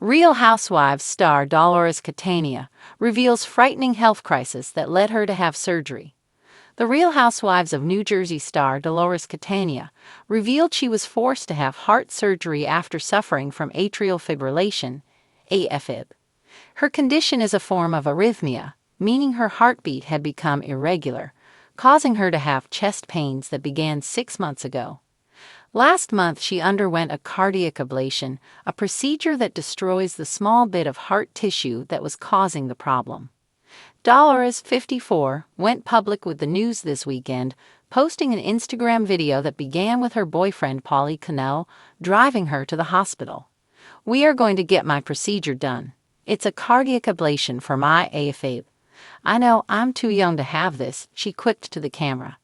Real Housewives star Dolores Catania reveals frightening health crisis that led her to have surgery. The Real Housewives of New Jersey star Dolores Catania revealed she was forced to have heart surgery after suffering from atrial fibrillation, AFib. Her condition is a form of arrhythmia, meaning her heartbeat had become irregular, causing her to have chest pains that began 6 months ago. Last month, she underwent a cardiac ablation, a procedure that destroys the small bit of heart tissue that was causing the problem. Dolores, 54, went public with the news this weekend, posting an Instagram video that began with her boyfriend Paulie Cannell driving her to the hospital. "We are going to get my procedure done. It's a cardiac ablation for my AFib. I know I'm too young to have this," she quipped to the camera.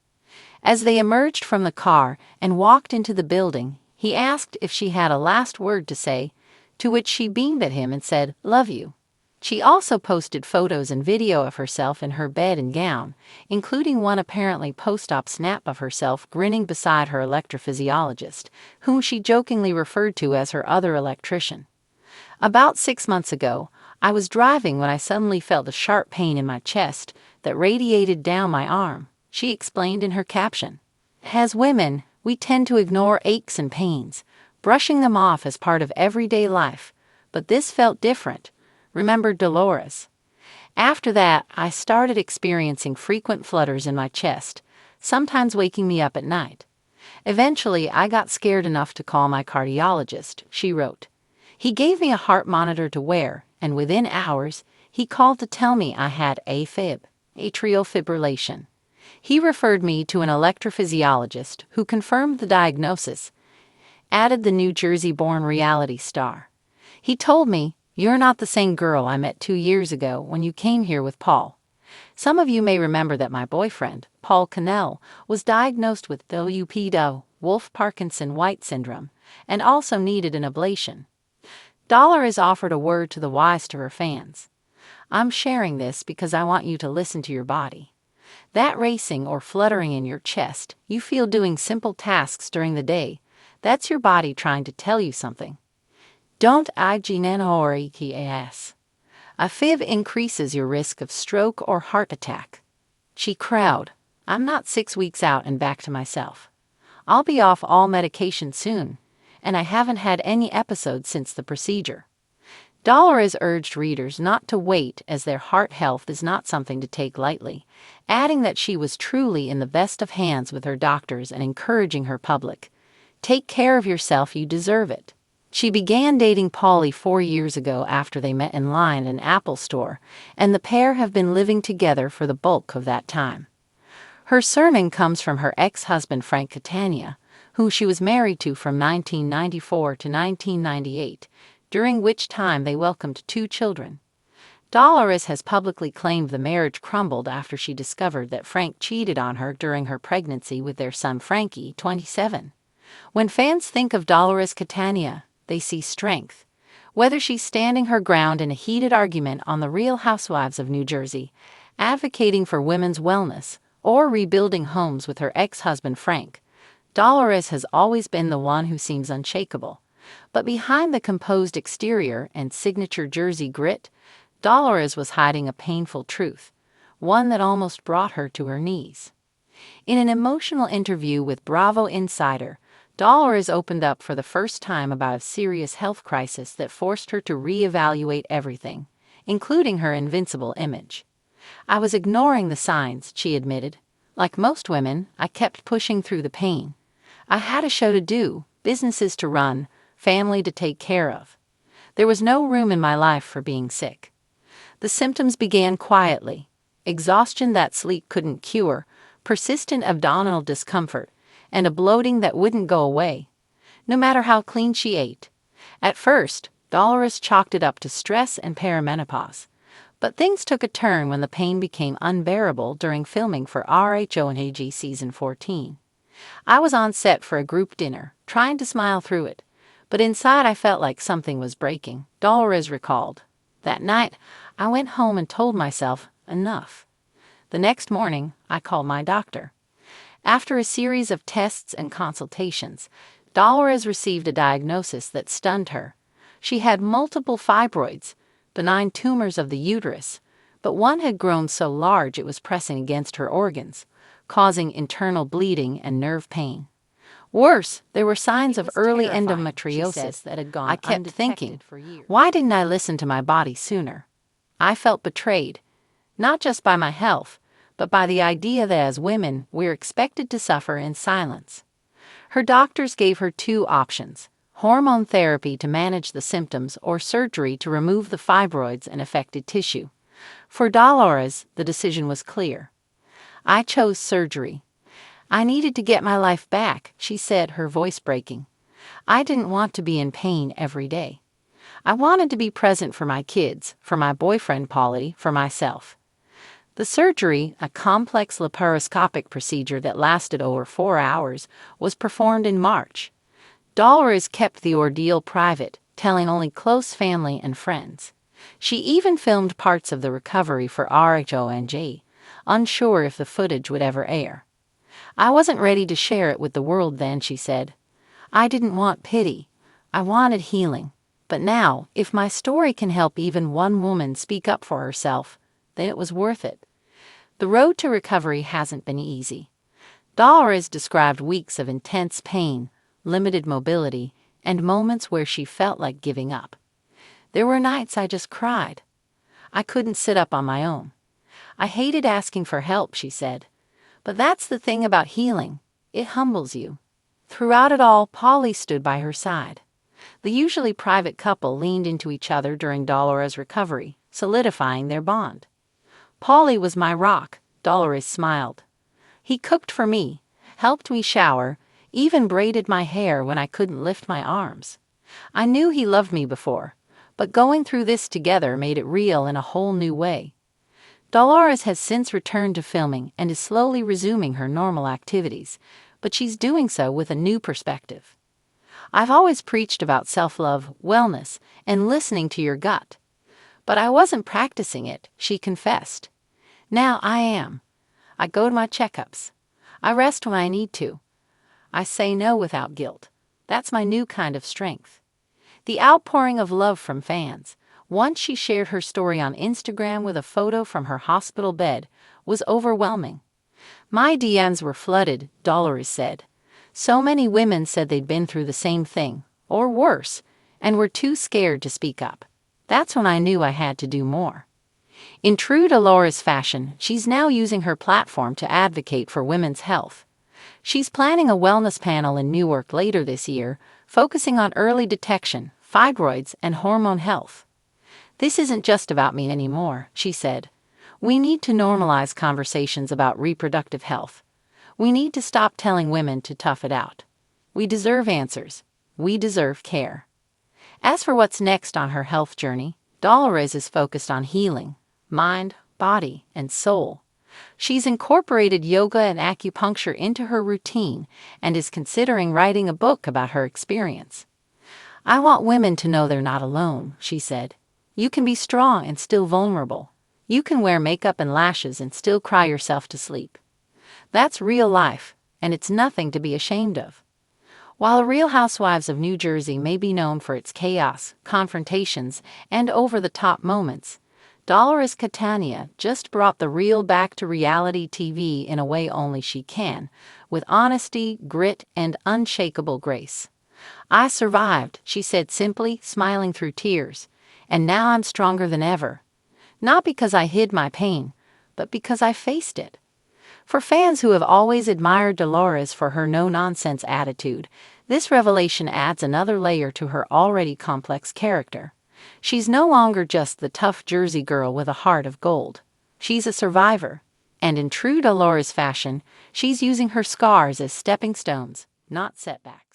As they emerged from the car and walked into the building, he asked if she had a last word to say, to which she beamed at him and said, "Love you." She also posted photos and video of herself in her bed and gown, including one apparently post-op snap of herself grinning beside her electrophysiologist, whom she jokingly referred to as her other electrician. "About 6 months ago, I was driving when I suddenly felt a sharp pain in my chest that radiated down my arm," she explained in her caption. "As women, we tend to ignore aches and pains, brushing them off as part of everyday life, but this felt different," remembered Dolores. "After that, I started experiencing frequent flutters in my chest, sometimes waking me up at night. Eventually, I got scared enough to call my cardiologist," she wrote. "He gave me a heart monitor to wear, and within hours, he called to tell me I had AFib, atrial fibrillation. He referred me to an electrophysiologist who confirmed the diagnosis," added the New Jersey-born reality star. "He told me, 'You're not the same girl I met 2 years ago when you came here with Paul.' Some of you may remember that my boyfriend, Paul Cannell, was diagnosed with WPD, Wolff-Parkinson-White syndrome, and also needed an ablation." Dolores offered a word to the wise to her fans. "I'm sharing this because I want you to listen to your body. That racing or fluttering in your chest you feel doing simple tasks during the day, that's your body trying to tell you something. Don't ignore. A fib increases your risk of stroke or heart attack." She crowed, "I'm not 6 weeks out and back to myself. I'll be off all medication soon, and I haven't had any episodes since the procedure." Dolores urged readers not to wait, as their heart health is not something to take lightly, adding that she was truly in the best of hands with her doctors and encouraging her public, "Take care of yourself, you deserve it." She began dating Paulie 4 years ago after they met in line at an Apple store, and the pair have been living together for the bulk of that time. Her surname comes from her ex-husband Frank Catania, who she was married to from 1994 to 1998, during which time they welcomed 2 children. Dolores has publicly claimed the marriage crumbled after she discovered that Frank cheated on her during her pregnancy with their son Frankie, 27. When fans think of Dolores Catania, they see strength. Whether she's standing her ground in a heated argument on The Real Housewives of New Jersey, advocating for women's wellness, or rebuilding homes with her ex-husband Frank, Dolores has always been the one who seems unshakable. But behind the composed exterior and signature Jersey grit, Dolores was hiding a painful truth, one that almost brought her to her knees. In an emotional interview with Bravo Insider, Dolores opened up for the first time about a serious health crisis that forced her to reevaluate everything, including her invincible image. "I was ignoring the signs," she admitted. "Like most women, I kept pushing through the pain. I had a show to do, businesses to run, family to take care of. There was no room in my life for being sick." The symptoms began quietly: exhaustion that sleep couldn't cure, persistent abdominal discomfort, and a bloating that wouldn't go away, no matter how clean she ate. At first, Dolores chalked it up to stress and perimenopause, but things took a turn when the pain became unbearable during filming for RHONAG Season 14. "I was on set for a group dinner, trying to smile through it, but inside I felt like something was breaking," Dolores recalled. "That night, I went home and told myself, enough. The next morning, I called my doctor. After a series of tests and consultations, Dolores received a diagnosis that stunned her: She had multiple fibroids, benign tumors of the uterus, but one had grown so large it was pressing against her organs, causing internal bleeding and nerve pain. Worse, there were signs of early endometriosis that had gone undetected. I kept thinking, why didn't I listen to my body sooner? I felt betrayed, not just by my health, but by the idea that as women, we're expected to suffer in silence. Her doctors gave her two options: hormone therapy to manage the symptoms or surgery to remove the fibroids and affected tissue. For Dolores, the decision was clear. I chose surgery. I needed to get my life back, she said, her voice breaking. I didn't want to be in pain every day. I wanted to be present for my kids, for my boyfriend Paulie, for myself. The surgery, a complex laparoscopic procedure that lasted over 4 hours, was performed in March. Dolores kept the ordeal private, telling only close family and friends. She even filmed parts of the recovery for RHONJ, unsure if the footage would ever air. I wasn't ready to share it with the world then, she said. I didn't want pity. I wanted healing. But now, if my story can help even one woman speak up for herself, then it was worth it. The road to recovery hasn't been easy. Dolores described weeks of intense pain, limited mobility, and moments where she felt like giving up. There were nights I just cried. I couldn't sit up on my own. I hated asking for help, she said. But that's the thing about healing. It humbles you. Throughout it all, Paulie stood by her side. The usually private couple leaned into each other during Dolores' recovery, solidifying their bond. Paulie was my rock, Dolores smiled. He cooked for me, helped me shower, even braided my hair when I couldn't lift my arms. I knew he loved me before, but going through this together made it real in a whole new way. Dolores has since returned to filming and is slowly resuming her normal activities, but she's doing so with a new perspective. I've always preached about self-love, wellness, and listening to your gut. But I wasn't practicing it, she confessed. Now I am. I go to my checkups. I rest when I need to. I say no without guilt. That's my new kind of strength. The outpouring of love from fans, once she shared her story on Instagram with a photo from her hospital bed, was overwhelming. My DMs were flooded, Dolores said. So many women said they'd been through the same thing, or worse, and were too scared to speak up. That's when I knew I had to do more. In true Dolores fashion, she's now using her platform to advocate for women's health. She's planning a wellness panel in Newark later this year, focusing on early detection, fibroids, and hormone health. This isn't just about me anymore, she said. We need to normalize conversations about reproductive health. We need to stop telling women to tough it out. We deserve answers. We deserve care. As for what's next on her health journey, Dolores is focused on healing, mind, body, and soul. She's incorporated yoga and acupuncture into her routine and is considering writing a book about her experience. I want women to know they're not alone, she said. You can be strong and still vulnerable. You can wear makeup and lashes and still cry yourself to sleep. That's real life, and it's nothing to be ashamed of. While Real Housewives of New Jersey may be known for its chaos, confrontations, and over-the-top moments, Dolores Catania just brought the real back to reality TV in a way only she can, with honesty, grit, and unshakable grace. I survived, she said simply, smiling through tears, and now I'm stronger than ever. Not because I hid my pain, but because I faced it. For fans who have always admired Dolores for her no-nonsense attitude, this revelation adds another layer to her already complex character. She's no longer just the tough Jersey girl with a heart of gold. She's a survivor. And in true Dolores fashion, she's using her scars as stepping stones, not setbacks.